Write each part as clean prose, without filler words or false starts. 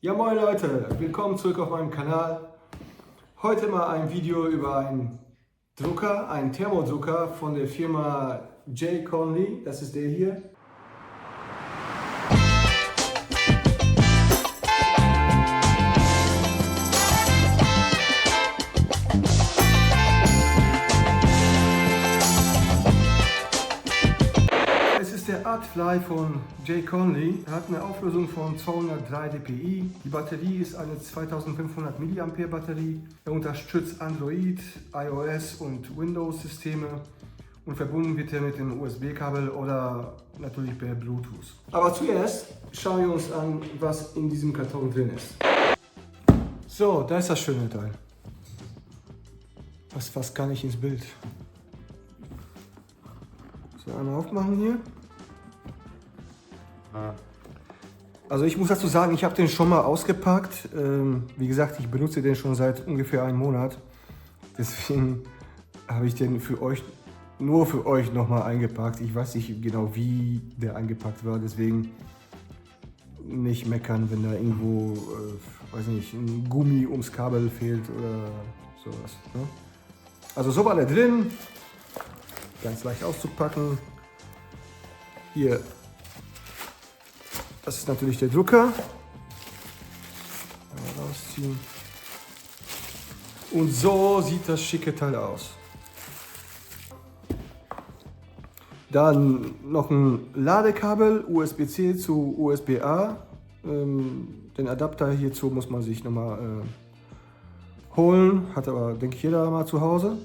Ja moin Leute, willkommen zurück auf meinem Kanal. Heute mal ein Video über einen Drucker, einen Thermodrucker von der Firma J. Conley. Das ist der hier. Es ist der Artfly von J. Conley. Er hat eine Auflösung von 203 dpi. Die Batterie ist eine 2500 mAh Batterie. Er unterstützt Android, iOS und Windows-Systeme und verbunden wird er mit dem USB-Kabel oder natürlich per Bluetooth. Aber zuerst schauen wir uns an, was in diesem Karton drin ist. So, da ist das schöne Teil. Das passt gar nicht ins Bild. So, einmal aufmachen hier. Also ich muss dazu sagen, ich habe den schon mal ausgepackt. Wie gesagt, ich benutze den schon seit ungefähr einem Monat. Deswegen habe ich den nur für euch nochmal eingepackt. Ich weiß nicht genau, wie der eingepackt war, deswegen nicht meckern, wenn da irgendwo, weiß nicht, ein Gummi ums Kabel fehlt oder sowas. Ne? Also so war der drin. Ganz leicht auszupacken. Hier, das ist natürlich der Drucker. Einmal rausziehen. Und so sieht das schicke Teil aus. Dann noch ein Ladekabel, USB-C zu USB-A. Den Adapter hierzu muss man sich nochmal holen, hat aber, denke ich, jeder mal zu Hause.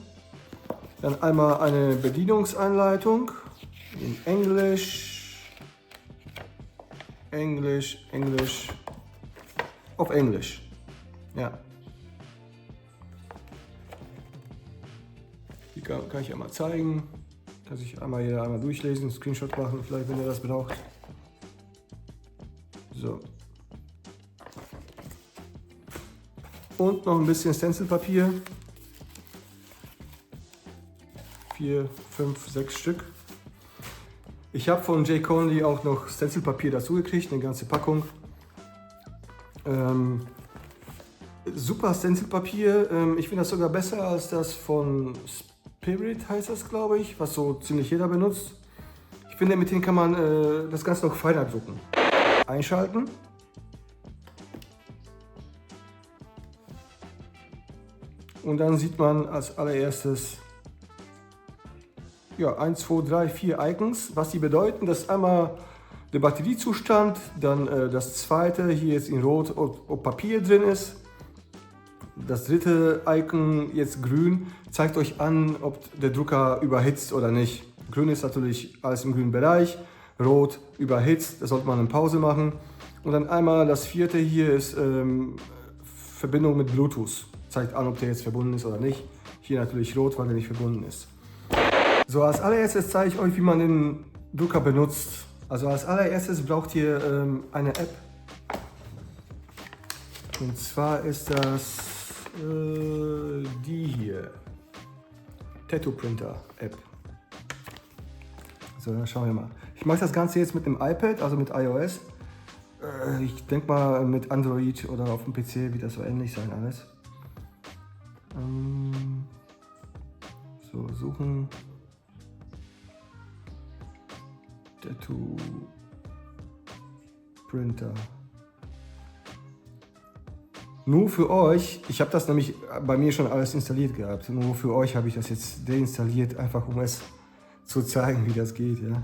Dann einmal eine Bedienungsanleitung in auf Englisch. Ja. Die kann ich einmal zeigen. Kann sich jeder einmal durchlesen, einen Screenshot machen, vielleicht, wenn ihr das braucht. So. Und noch ein bisschen Stencilpapier. 4, 5, 6 Stück. Ich habe von J. Conley auch noch Stencilpapier dazu gekriegt, eine ganze Packung. Super Stencilpapier. Ich finde das sogar besser als das von Spirit, heißt das, glaube ich, was so ziemlich jeder benutzt. Ich finde, mit denen kann man das Ganze noch feiner drucken. Einschalten. Und dann sieht man als allererstes ja, 1, 2, 3, 4 Icons. Was die bedeuten, das ist einmal der Batteriezustand, dann das zweite, hier jetzt in Rot, ob Papier drin ist. Das dritte Icon, jetzt grün, zeigt euch an, ob der Drucker überhitzt oder nicht. Grün ist natürlich alles im grünen Bereich, Rot überhitzt, da sollte man eine Pause machen. Und dann einmal das vierte hier ist Verbindung mit Bluetooth. Zeigt an, ob der jetzt verbunden ist oder nicht. Hier natürlich rot, weil der nicht verbunden ist. So, als allererstes zeige ich euch, wie man den Drucker benutzt. Also als allererstes braucht ihr eine App. Und zwar ist das die hier. Tattoo Printer App. So, dann schauen wir mal. Ich mache das Ganze jetzt mit dem iPad, also mit iOS. Ich denke mal, mit Android oder auf dem PC wird das so ähnlich sein alles. So, suchen. Tattoo Printer. Nur für euch, ich habe das nämlich bei mir schon alles installiert gehabt. Nur für euch habe ich das jetzt deinstalliert, einfach um es zu zeigen, wie das geht. Ja?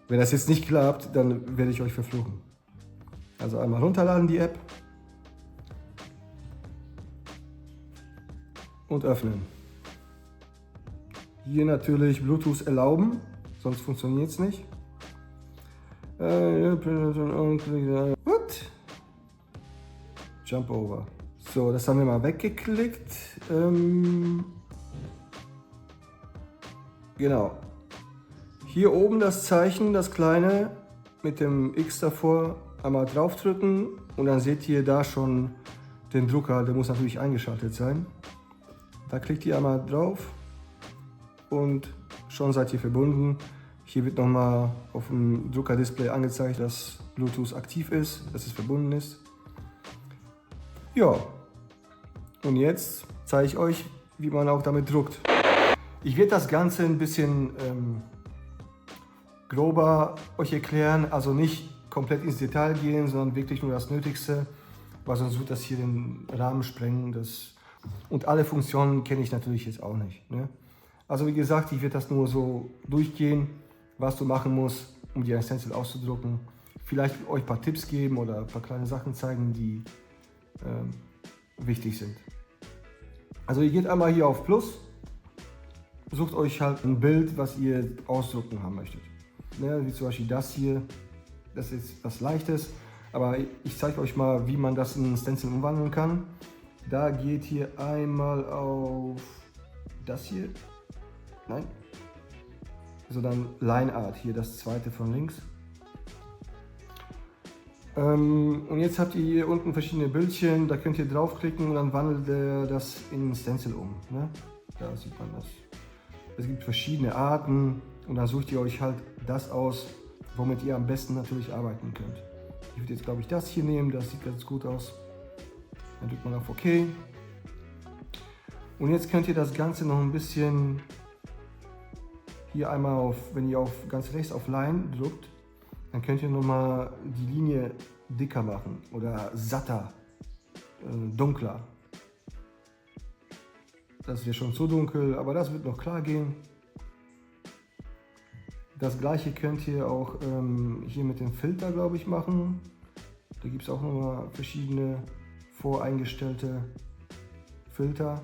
Wenn das jetzt nicht klappt, dann werde ich euch verfluchen. Also einmal runterladen die App und öffnen. Hier natürlich Bluetooth erlauben, sonst funktioniert es nicht. What? Jump over. So, das haben wir mal weggeklickt. Genau. Hier oben das Zeichen, das kleine mit dem X davor, einmal draufdrücken und dann seht ihr da schon den Drucker, der muss natürlich eingeschaltet sein. Da klickt ihr einmal drauf und schon seid ihr verbunden. Hier wird nochmal auf dem Druckerdisplay angezeigt, dass Bluetooth aktiv ist, dass es verbunden ist. Ja, und jetzt zeige ich euch, wie man auch damit druckt. Ich werde das Ganze ein bisschen grober euch erklären, also nicht komplett ins Detail gehen, sondern wirklich nur das Nötigste, weil sonst wird das hier den Rahmen sprengen. Und alle Funktionen kenne ich natürlich jetzt auch nicht. Ne? Also wie gesagt, ich werde das nur so durchgehen, was du machen musst, um die Stencil auszudrucken. Vielleicht euch ein paar Tipps geben oder ein paar kleine Sachen zeigen, die wichtig sind. Also ihr geht einmal hier auf Plus, sucht euch halt ein Bild, was ihr ausdrucken haben möchtet. Ne, wie zum Beispiel das hier, das ist was Leichtes, aber ich zeige euch mal, wie man das in einen Stencil umwandeln kann. Da geht hier einmal auf das hier, nein, sondern Line Art, hier das zweite von links. Und jetzt habt ihr hier unten verschiedene Bildchen, da könnt ihr draufklicken und dann wandelt er das in einen Stencil um. Ne? Da sieht man das. Es gibt verschiedene Arten und dann sucht ihr euch halt das aus, womit ihr am besten natürlich arbeiten könnt. Ich würde jetzt glaube ich das hier nehmen, das sieht ganz gut aus. Dann drückt man auf OK. Und jetzt könnt ihr das Ganze noch ein bisschen hier einmal auf, wenn ihr auf ganz rechts auf Line drückt, dann könnt ihr nochmal die Linie dicker machen oder satter, dunkler. Das wäre schon zu dunkel, aber das wird noch klar gehen. Das gleiche könnt ihr auch hier mit dem Filter, glaube ich, machen. Da gibt es auch nochmal verschiedene voreingestellte Filter.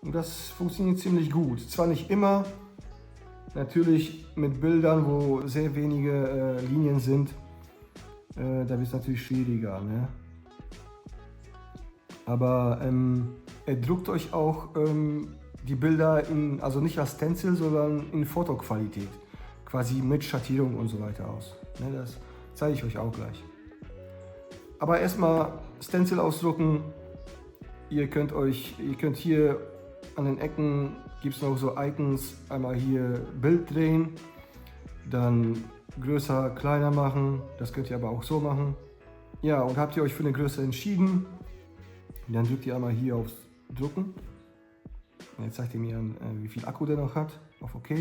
Und das funktioniert ziemlich gut. Zwar nicht immer, natürlich mit Bildern, wo sehr wenige Linien sind, da wird es natürlich schwieriger. Ne? Aber er druckt euch auch die Bilder also nicht als Stencil, sondern in Fotoqualität, quasi mit Schattierung und so weiter aus. Ne, das zeige ich euch auch gleich. Aber erstmal Stencil ausdrucken. Ihr könnt hier an den Ecken gibt es noch so Icons, einmal hier Bild drehen, dann größer, kleiner machen, das könnt ihr aber auch so machen. Ja, und habt ihr euch für eine Größe entschieden, dann drückt ihr einmal hier auf Drucken. Jetzt zeigt ihr mir an, wie viel Akku der noch hat, auf OK.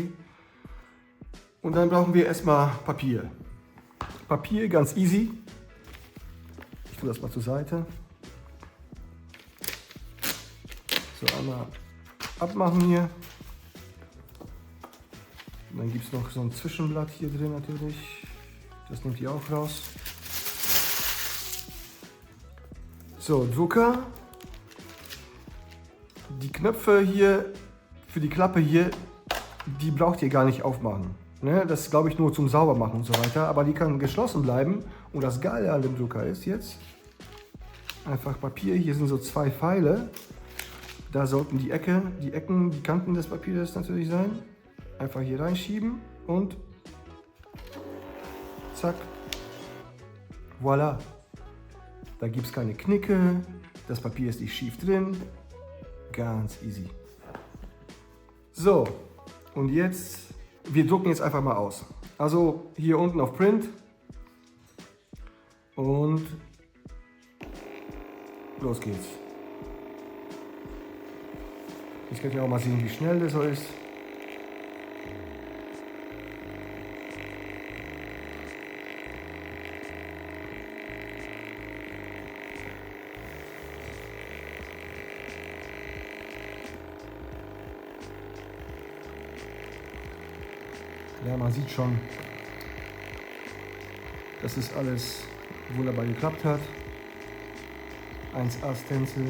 Und dann brauchen wir erstmal Papier. Papier ganz easy. Ich tue das mal zur Seite. So, einmal abmachen hier. Und dann gibt es noch so ein Zwischenblatt hier drin natürlich. Das nehmt ihr auch raus. So, Drucker. Die Knöpfe hier für die Klappe hier, die braucht ihr gar nicht aufmachen. Ne? Das ist glaube ich nur zum Saubermachen und so weiter, aber die kann geschlossen bleiben. Und das Geile an dem Drucker ist jetzt, einfach Papier, hier sind so zwei Pfeile. Da sollten die Ecken, die Kanten des Papiers natürlich sein. Einfach hier reinschieben und zack, voilà. Da gibt es keine Knicke, das Papier ist nicht schief drin. Ganz easy. So, und jetzt, wir drucken jetzt einfach mal aus. Also hier unten auf Print und los geht's. Jetzt könnt ihr auch mal sehen, wie schnell das so ist. Ja, man sieht schon, dass es alles wunderbar geklappt hat. 1A Stencil.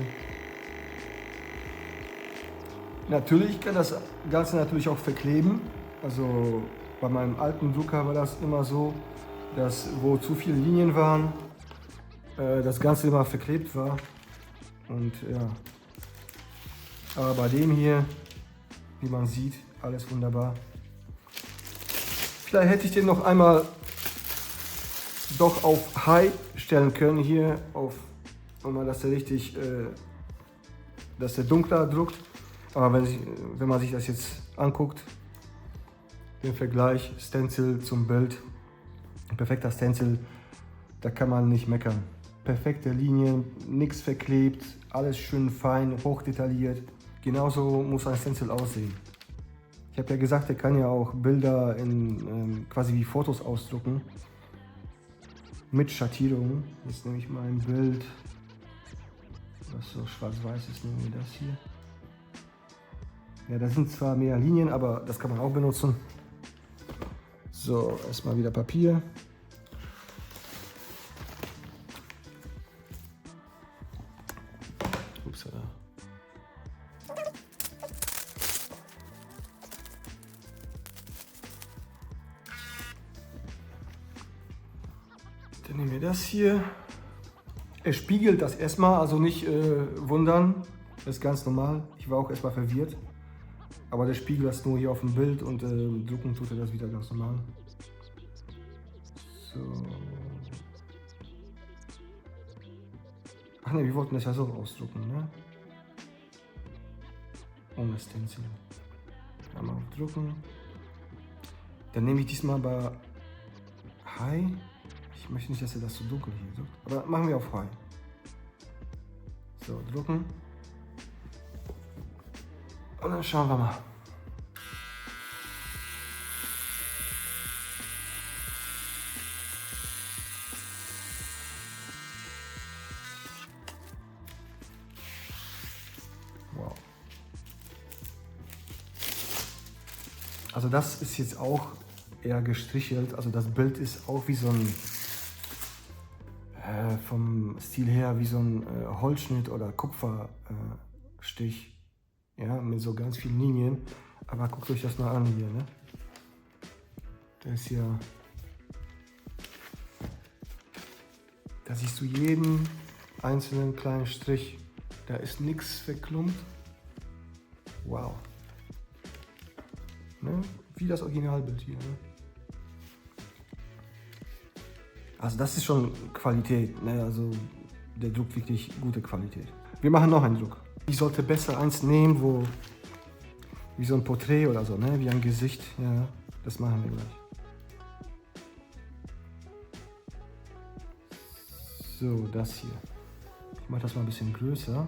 Natürlich kann das Ganze natürlich auch verkleben. Also bei meinem alten Drucker war das immer so, dass wo zu viele Linien waren, das Ganze immer verklebt war. Und ja, aber bei dem hier, wie man sieht, alles wunderbar. Vielleicht hätte ich den noch einmal doch auf High stellen können hier, dass der richtig, dass der dunkler druckt. Aber wenn man sich das jetzt anguckt, den Vergleich Stencil zum Bild, ein perfekter Stencil, da kann man nicht meckern. Perfekte Linien, nichts verklebt, alles schön fein, hochdetailliert. Genauso muss ein Stencil aussehen. Ich habe ja gesagt, er kann ja auch Bilder in quasi wie Fotos ausdrucken. Mit Schattierungen. Jetzt nehme ich mal ein Bild, was so schwarz-weiß ist, nehmen wir das hier. Ja, da sind zwar mehr Linien, aber das kann man auch benutzen. So, erstmal wieder Papier. Upsala. Dann nehmen wir das hier. Er spiegelt das erstmal, also nicht wundern. Das ist ganz normal. Ich war auch erstmal verwirrt. Aber der spiegelt das nur hier auf dem Bild und drucken tut er das wieder ganz normal. So. Ach ne, wir wollten das ja so ausdrucken, ne? Ohne Stencil. Einmal auf drucken. Dann nehme ich diesmal bei High. Ich möchte nicht, dass er das so dunkel hier druckt. Aber machen wir auf High. So, drucken. Und dann schauen wir mal. Wow. Also das ist jetzt auch eher gestrichelt. Also das Bild ist auch wie so ein, vom Stil her, wie so ein Holzschnitt oder Kupferstich. Ja, mit so ganz vielen Linien. Aber guckt euch das mal an hier, ne? Da ist ja... Da siehst du jeden einzelnen kleinen Strich. Da ist nichts verklumpt. Wow. Ne? Wie das Originalbild hier, ne? Also das ist schon Qualität, ne? Also der druckt wirklich gute Qualität. Wir machen noch einen Druck. Ich sollte besser eins nehmen, wo wie so ein Porträt oder so, ne? Wie ein Gesicht. Ja, das machen wir gleich. So, das hier. Ich mache das mal ein bisschen größer.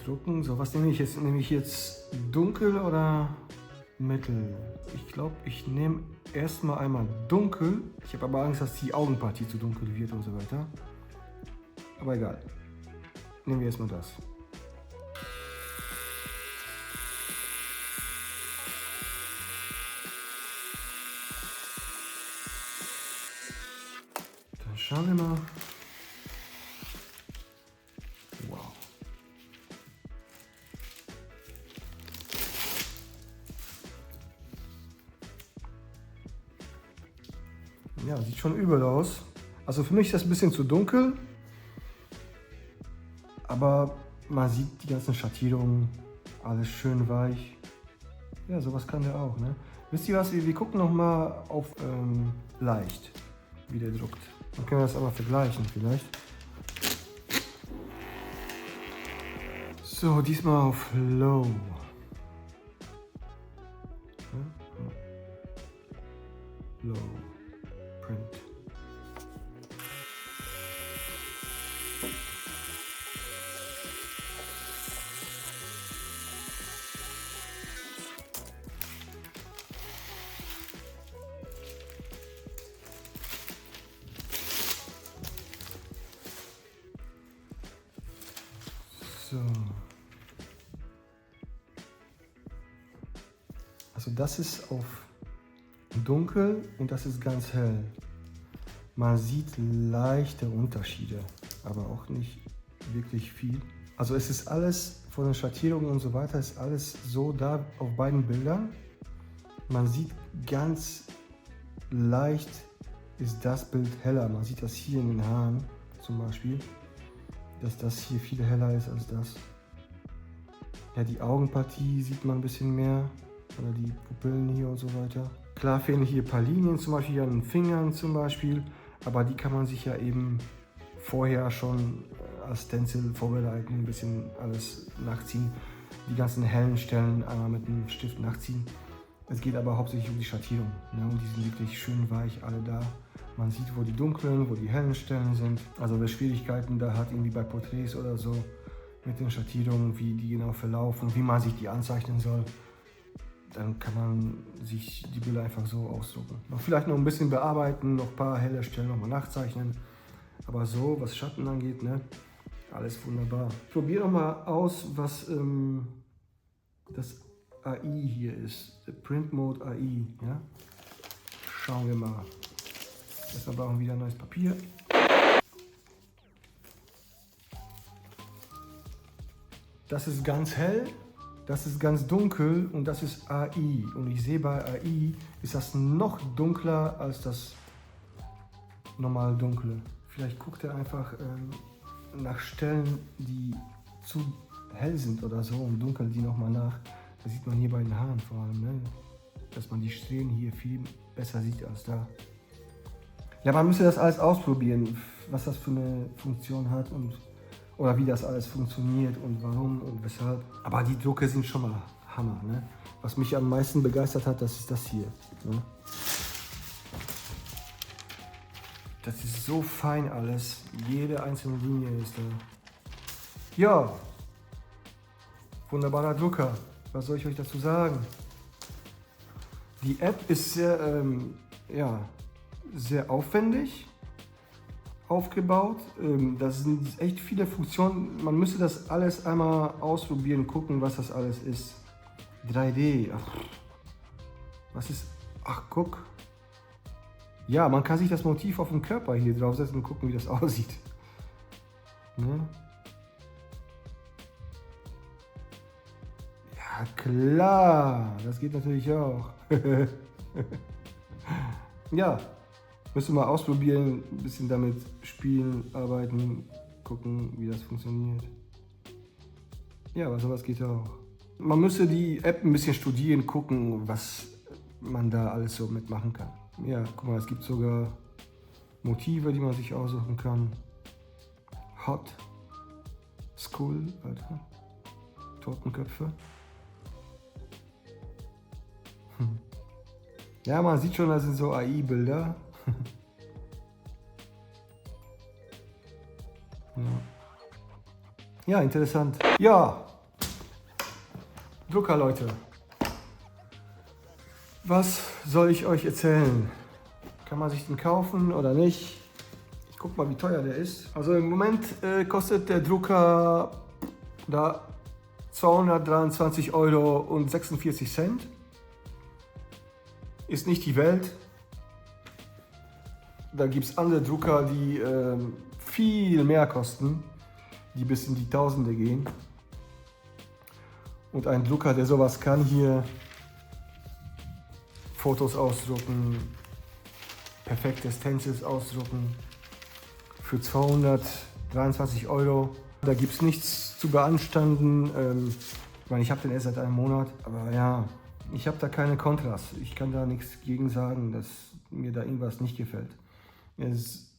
Drucken. So, was nehme ich jetzt? Nehme ich jetzt dunkel oder mittel? Ich glaube, ich nehme erstmal einmal dunkel. Ich habe aber Angst, dass die Augenpartie zu dunkel wird und so weiter. Aber egal. Nehmen wir erstmal das. Dann schauen wir mal. Wow. Ja, sieht schon übel aus. Also für mich ist das ein bisschen zu dunkel. Aber man sieht die ganzen Schattierungen, alles schön weich. Ja, sowas kann der auch, ne? Wisst ihr was, wir gucken noch mal auf leicht, wie der druckt. Dann können wir das aber vergleichen vielleicht. So, diesmal auf Low. Low Print. So. Also das ist auf dunkel und das ist ganz hell. Man sieht leichte Unterschiede, aber auch nicht wirklich viel. Also es ist alles von den Schattierungen und so weiter, ist alles so da auf beiden Bildern. Man sieht ganz leicht, ist das Bild heller. Man sieht das hier in den Haaren zum Beispiel, dass das hier viel heller ist als das. Ja, die Augenpartie sieht man ein bisschen mehr, oder die Pupillen hier und so weiter. Klar fehlen hier ein paar Linien, zum Beispiel an den Fingern zum Beispiel, aber die kann man sich ja eben vorher schon als Stencil vorbereiten, ein bisschen alles nachziehen. Die ganzen hellen Stellen einmal mit dem Stift nachziehen. Es geht aber hauptsächlich um die Schattierung, ne? Und die sind wirklich schön weich, alle da. Man sieht, wo die dunklen, wo die hellen Stellen sind. Also wer Schwierigkeiten da hat, irgendwie bei Porträts oder so, mit den Schattierungen, wie die genau verlaufen, wie man sich die anzeichnen soll, dann kann man sich die Bilder einfach so ausdrucken. Noch vielleicht noch ein bisschen bearbeiten, noch ein paar helle Stellen nochmal nachzeichnen. Aber so, was Schatten angeht, ne, alles wunderbar. Ich probiere nochmal aus, was das AI hier ist. Der Print Mode AI. Ja? Schauen wir mal. Erstmal brauchen wir wieder ein neues Papier. Das ist ganz hell, das ist ganz dunkel und das ist AI. Und ich sehe bei AI ist das noch dunkler als das normal dunkle. Vielleicht guckt er einfach nach Stellen, die zu hell sind oder so und dunkelt die nochmal nach. Das sieht man hier bei den Haaren vor allem, ne? Dass man die Strähnen hier viel besser sieht als da. Ja, man müsste das alles ausprobieren, was das für eine Funktion hat und oder wie das alles funktioniert und warum und weshalb. Aber die Drucke sind schon mal Hammer, ne? Was mich am meisten begeistert hat, das ist das hier. Ne? Das ist so fein alles. Jede einzelne Linie ist da. Ja, wunderbarer Drucker. Was soll ich euch dazu sagen? Die App ist sehr, sehr aufwendig aufgebaut. Da sind echt viele Funktionen. Man müsste das alles einmal ausprobieren, gucken, was das alles ist. 3D. Ach, was ist? Ach, guck. Ja, man kann sich das Motiv auf dem Körper hier draufsetzen und gucken, wie das aussieht. Ne? Ja, klar. Das geht natürlich auch. Ja. Müssen wir ausprobieren, ein bisschen damit spielen, arbeiten, gucken, wie das funktioniert. Ja, aber sowas geht auch. Man müsste die App ein bisschen studieren, gucken, was man da alles so mitmachen kann. Ja, guck mal, es gibt sogar Motive, die man sich aussuchen kann. Hot, Skull, Alter, Totenköpfe. Ja, man sieht schon, das sind so AI-Bilder. Ja, interessant. Ja, Drucker, Leute. Was soll ich euch erzählen? Kann man sich den kaufen oder nicht? Ich guck mal, wie teuer der ist. Also im Moment kostet der Drucker da 223,46 € Ist nicht die Welt. Da gibt es andere Drucker, die viel mehr kosten, die bis in die Tausende gehen. Und ein Drucker, der sowas kann, hier Fotos ausdrucken, perfekte Stencils ausdrucken für 223 €. Da gibt es nichts zu beanstanden. Ich meine, ich habe den erst seit einem Monat, aber ja, ich habe da keine Kontras. Ich kann da nichts gegen sagen, dass mir da irgendwas nicht gefällt. Er ist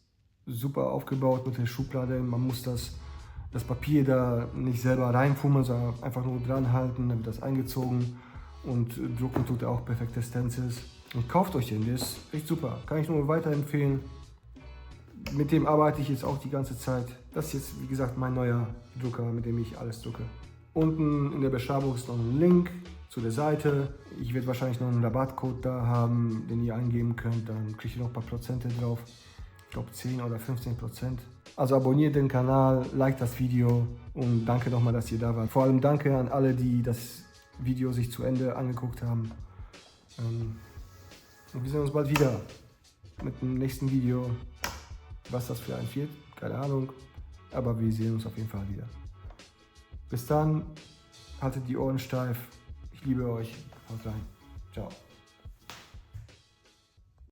super aufgebaut mit der Schublade. Man muss das Papier da nicht selber reinfummeln, sondern einfach nur dran halten, dann wird das eingezogen und drucken tut er auch perfekte Stencils. Und kauft euch den, der ist echt super. Kann ich nur weiterempfehlen. Mit dem arbeite ich jetzt auch die ganze Zeit. Das ist jetzt, wie gesagt, mein neuer Drucker, mit dem ich alles drucke. Unten in der Beschreibung ist noch ein Link zu der Seite. Ich werde wahrscheinlich noch einen Rabattcode da haben, den ihr eingeben könnt. Dann kriegt ihr noch ein paar Prozente drauf. Ich glaube 10 oder 15%. Also abonniert den Kanal, liked das Video und danke nochmal, dass ihr da wart. Vor allem danke an alle, die das Video sich zu Ende angeguckt haben. Und wir sehen uns bald wieder mit dem nächsten Video. Was das für ein wird, keine Ahnung. Aber wir sehen uns auf jeden Fall wieder. Bis dann, haltet die Ohren steif. Ich liebe euch. Haut rein. Ciao.